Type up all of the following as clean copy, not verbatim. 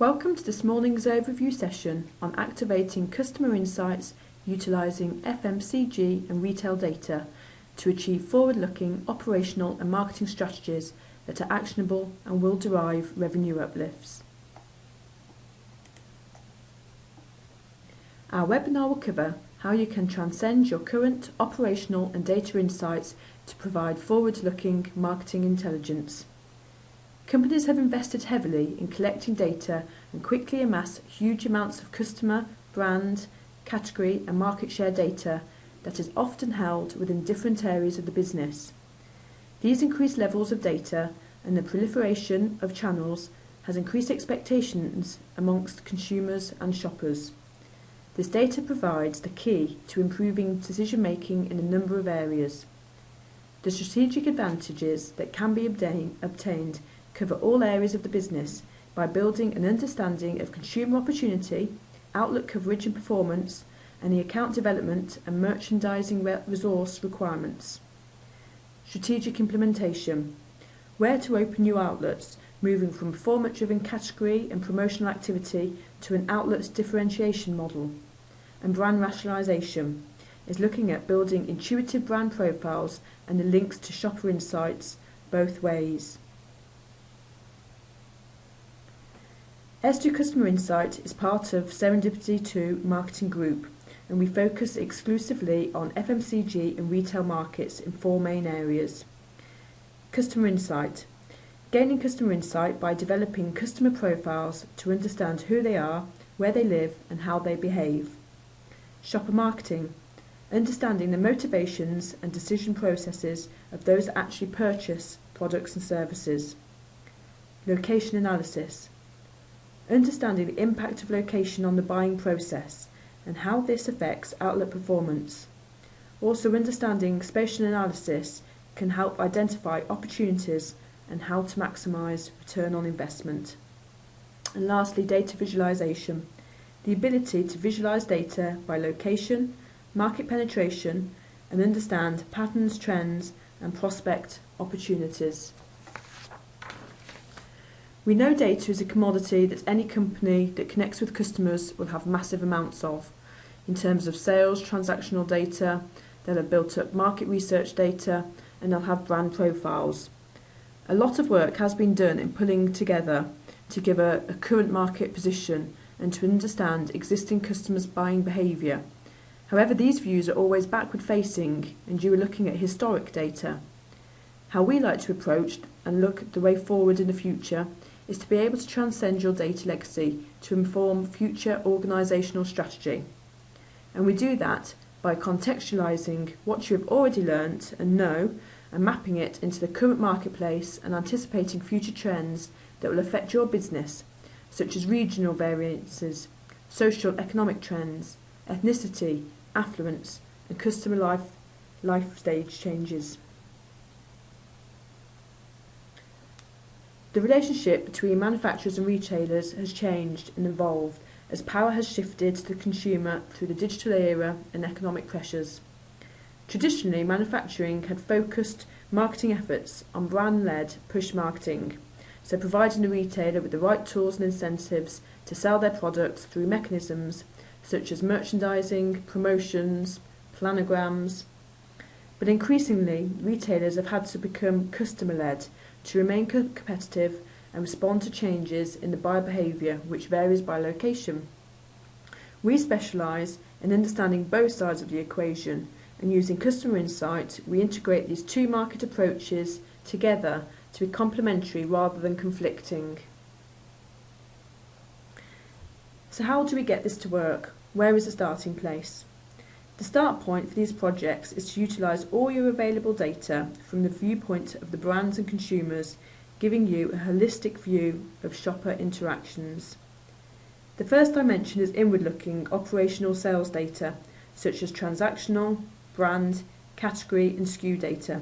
Welcome to this morning's overview session on activating customer insights utilising FMCG and retail data to achieve forward-looking operational and marketing strategies that are actionable and will derive revenue uplifts. Our webinar will cover how you can transcend your current operational and data insights to provide forward-looking marketing intelligence. Companies have invested heavily in collecting data and quickly amass huge amounts of customer, brand, category and market share data that is often held within different areas of the business. These increased levels of data and the proliferation of channels has increased expectations amongst consumers and shoppers. This data provides the key to improving decision-making in a number of areas. The strategic advantages that can be obtained cover all areas of the business by building an understanding of consumer opportunity, outlet coverage and performance, and the account development and merchandising resource requirements. Strategic implementation. Where to open new outlets, moving from a format-driven category and promotional activity to an outlet's differentiation model. And brand rationalisation is looking at building intuitive brand profiles and the links to shopper insights both ways. S2 Customer Insight is part of Serendipity 2 Marketing Group, and we focus exclusively on FMCG and retail markets in four main areas. Customer Insight. Gaining customer insight by developing customer profiles to understand who they are, where they live and how they behave. Shopper Marketing. Understanding the motivations and decision processes of those that actually purchase products and services. Location Analysis. Understanding the impact of location on the buying process and how this affects outlet performance. Also, understanding spatial analysis can help identify opportunities and how to maximise return on investment. And lastly, data visualisation. The ability to visualise data by location, market penetration, and understand patterns, trends, and prospect opportunities. We know data is a commodity that any company that connects with customers will have massive amounts of. In terms of sales, transactional data, they'll have built up market research data, and they'll have brand profiles. A lot of work has been done in pulling together to give a current market position and to understand existing customers' buying behaviour. However, these views are always backward-facing, and you are looking at historic data. How we like to approach and look at the way forward in the future is to be able to transcend your data legacy to inform future organisational strategy. And we do that by contextualising what you have already learnt and know and mapping it into the current marketplace and anticipating future trends that will affect your business, such as regional variances, social economic trends, ethnicity, affluence and customer life stage changes. The relationship between manufacturers and retailers has changed and evolved as power has shifted to the consumer through the digital era and economic pressures. Traditionally, manufacturing had focused marketing efforts on brand-led push marketing, so providing the retailer with the right tools and incentives to sell their products through mechanisms such as merchandising, promotions, planograms. But increasingly, retailers have had to become customer-led to remain competitive and respond to changes in the buyer behaviour which varies by location. We specialise in understanding both sides of the equation, and using customer insight we integrate these two market approaches together to be complementary rather than conflicting. So how do we get this to work? Where is the starting place? The start point for these projects is to utilise all your available data from the viewpoint of the brands and consumers, giving you a holistic view of shopper interactions. The first dimension is inward-looking operational sales data, such as transactional, brand, category and SKU data,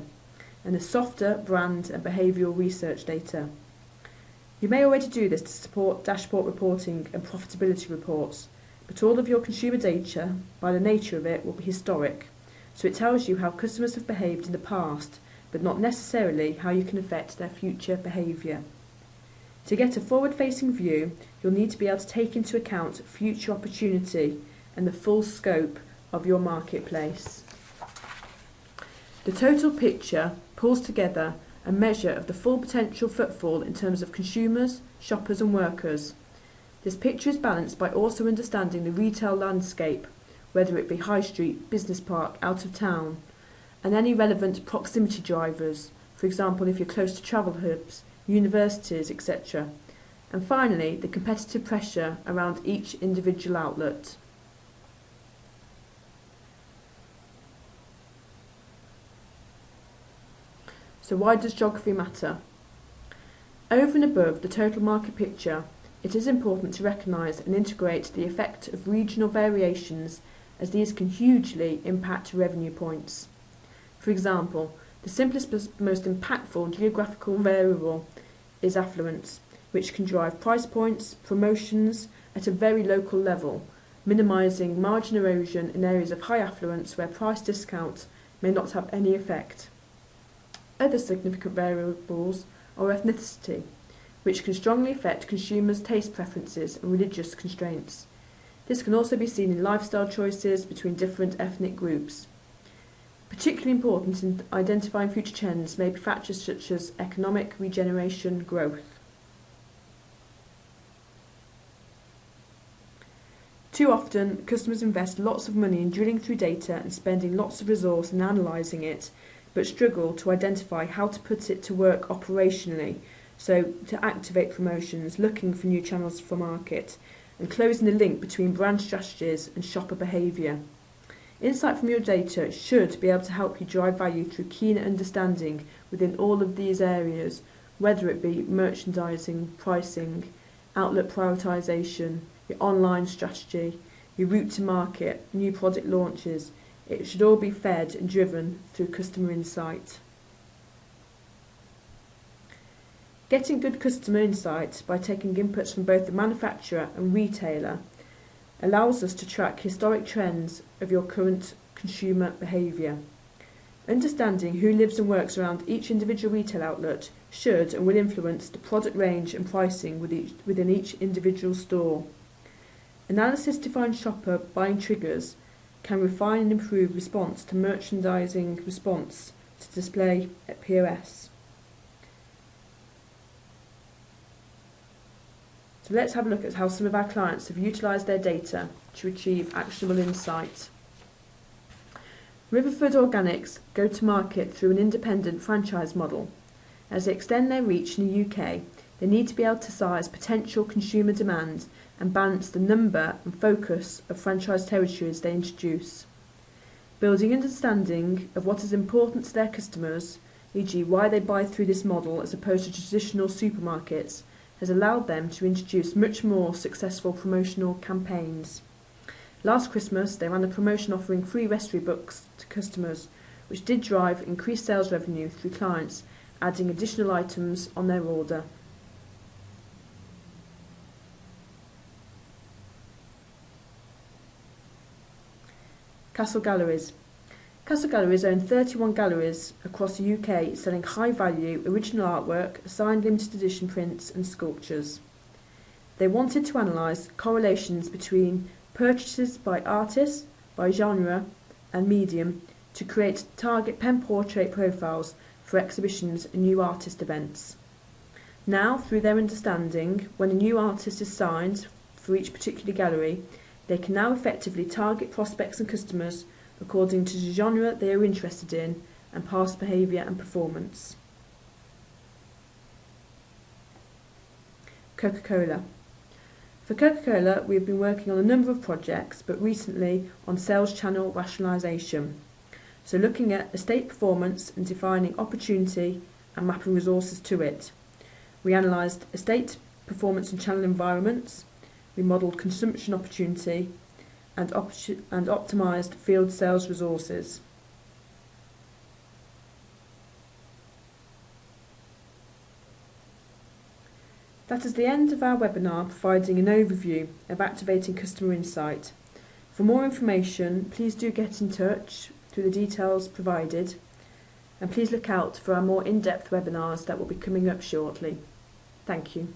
and the softer brand and behavioural research data. You may already do this to support dashboard reporting and profitability reports, but all of your consumer data, by the nature of it, will be historic, so it tells you how customers have behaved in the past, but not necessarily how you can affect their future behaviour. To get a forward-facing view, you'll need to be able to take into account future opportunity and the full scope of your marketplace. The total picture pulls together a measure of the full potential footfall in terms of consumers, shoppers and workers. This picture is balanced by also understanding the retail landscape, whether it be high street, business park, out of town, and any relevant proximity drivers, for example if you're close to travel hubs, universities, etc. And finally, the competitive pressure around each individual outlet. So why does geography matter? Over and above the total market picture, it is important to recognise and integrate the effect of regional variations, as these can hugely impact revenue points. For example, the simplest but most impactful geographical variable is affluence, which can drive price points, promotions at a very local level, minimising margin erosion in areas of high affluence where price discount may not have any effect. Other significant variables are ethnicity, which can strongly affect consumers' taste preferences and religious constraints. This can also be seen in lifestyle choices between different ethnic groups. Particularly important in identifying future trends may be factors such as economic regeneration growth. Too often, customers invest lots of money in drilling through data and spending lots of resource in analysing it, but struggle to identify how to put it to work operationally, so to activate promotions, looking for new channels for market, and closing the link between brand strategies and shopper behaviour. Insight from your data should be able to help you drive value through keen understanding within all of these areas, whether it be merchandising, pricing, outlet prioritisation, your online strategy, your route to market, new product launches. It should all be fed and driven through customer insight. Getting good customer insight by taking inputs from both the manufacturer and retailer allows us to track historic trends of your current consumer behaviour. Understanding who lives and works around each individual retail outlet should and will influence the product range and pricing within each individual store. Analysis to find shopper buying triggers can refine and improve response to merchandising response to display at POS. So let's have a look at how some of our clients have utilised their data to achieve actionable insight. Riverford Organics go to market through an independent franchise model. As they extend their reach in the UK, they need to be able to size potential consumer demand and balance the number and focus of franchise territories they introduce. Building understanding of what is important to their customers, e.g. why they buy through this model as opposed to traditional supermarkets, has allowed them to introduce much more successful promotional campaigns. Last Christmas, they ran a promotion offering free recipe books to customers, which did drive increased sales revenue through clients adding additional items on their order. Castle Galleries. Castle Galleries own 31 galleries across the UK selling high-value original artwork, signed limited edition prints and sculptures. They wanted to analyse correlations between purchases by artists, by genre and medium to create target pen portrait profiles for exhibitions and new artist events. Now, through their understanding, when a new artist is signed for each particular gallery, they can now effectively target prospects and customers according to the genre they are interested in and past behaviour and performance. CocaCola. For CocaCola, we have been working on a number of projects, but recently on sales channel rationalisation. So looking at estate performance and defining opportunity and mapping resources to it. We analysed estate performance and channel environments, we modelled consumption opportunity and optimised field sales resources. That is the end of our webinar providing an overview of activating customer insight. For more information, please do get in touch through the details provided, and please look out for our more in-depth webinars that will be coming up shortly. Thank you.